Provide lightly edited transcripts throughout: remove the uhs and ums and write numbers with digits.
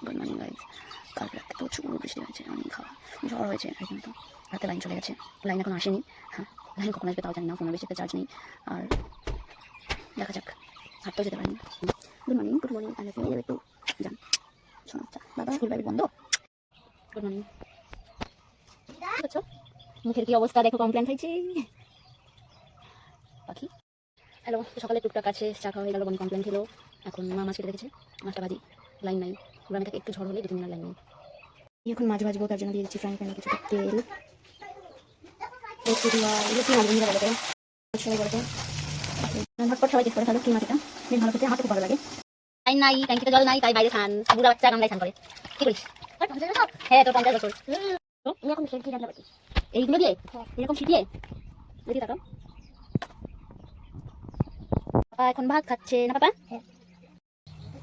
Good morning guys. কালকে রাতে প্রচুর বৃষ্টি হয়েছে, অনেক খাওয়া ঝড় হয়েছে, কিন্তু রাতে লাইন চলে গেছে। লাইন এখন আসেনি। হ্যাঁ, লাইন কখন আসবে তাও জানি না, ফোনের বৃষ্টিতে চার্জ নেই। আর দেখা যাক, হাঁটতেও যেতে পারিনি। Good morning, good morning. আমি একটু যান শোনা বাবা, স্কুল বাইরে বন্ধ। Good morning. মুখের কি অবস্থা দেখো, কমপ্লেন খাইছি পাখি। হ্যালো, সকালে টুকটাক আছে, চা খাওয়া হয়ে গেল, বনি কমপ্লেন খেলো। এখন মা মাছ কেটে রেখেছে, 5টা বাজি, লাইন নাই। গ্রামে থেকে একটু ঝড় হলে 2-3 মিনিট লাইন নেই। এখন মাছ ভাজবো, তার জন্য দিয়ে দিচ্ছি ফ্রাইং প্যানে কিছুটা তেল। সবাই টেস্ট করে ভালো কি মাছ, এটা বেশ ভালো খেতে, আমার খুব ভালো লাগে। লাইন নাই, ট্যাঙ্কিতে জল নাই, তাই বাইরে স্নান, বুড়া বাচ্চা গামলায় স্নান করে। কি করিস? হ্যাঁ, তোর 50 বছর। এইগুলো দিয়ে এরকম ছিটিয়ে দেখি তাকাও। পাপা এখন ভাত খাচ্ছে না পাপা?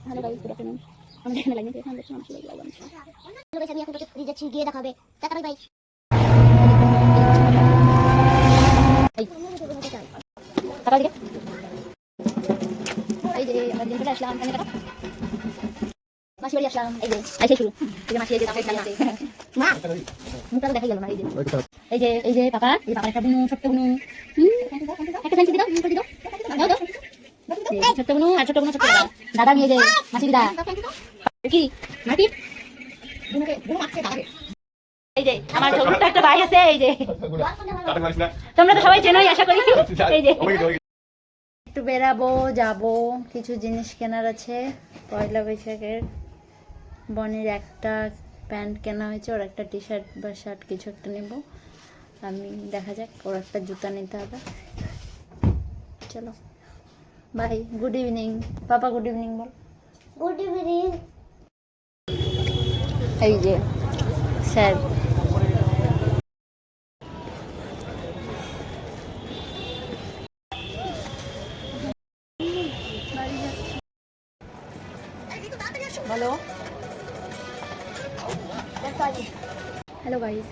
Hello guys, good afternoon. আমাদের এখানে লাইন নেই, এখন দেখছি মানুষ লাইন আছে। হ্যালো গাইস, আমি এখন তোকে যাচ্ছি, গিয়ে দেখা হবে। Tata bye bye. টাটা দিকে। এই যে আমরা দিন চলে আসলাম, এখানে টাটা। মাসি বাড়ি আসলাম, এই যে আইসে শুরু। এই যে মাসি, এই যে দাঁড়িয়ে আছে। মা মুখটা দেখাই গেল না। এই যে পাপা, এই পাপার একটা বুনু, ছোট্ট বুনু। একটা ফ্যান্সি দিদাও, দিদাও দাও দাও। ছোট্ট বুনু আর ছোট্ট বুনু, ছোট্ট দাদা নিয়ে যে মাসি দিদা কি মাটি বুনুকে বুনু মারছে দাদা। এই যে আমার ছোট্ট একটা ভাই আছে, এই যে তোমরা তো সবাই চেনোই আশা করি। এই যে একটু বেরাবো, যাবো, কিছু জিনিস কেনার আছে। পয়লা বৈশাখের বনির একটা প্যান্ট কেনা হয়েছে, ওর একটা টি শার্ট বা শার্ট কিছু একটা নেব আমি। দেখা যাক, ওর একটা জুতা নিতে হবে। চলো bye, good evening papa. Good evening বল। Good evening. এই যে স্যার, বলো। হ্যালো গাইজ,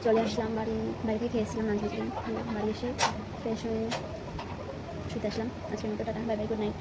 চলে আসলাম বাড়ি। বাড়ি থেকে খেয়েছিলাম লাঞ্চ ভিতরে, বাড়ি এসে ফ্রেশ হয়ে শুতে আসলাম। আজকের মতো tata, bye bye, good night.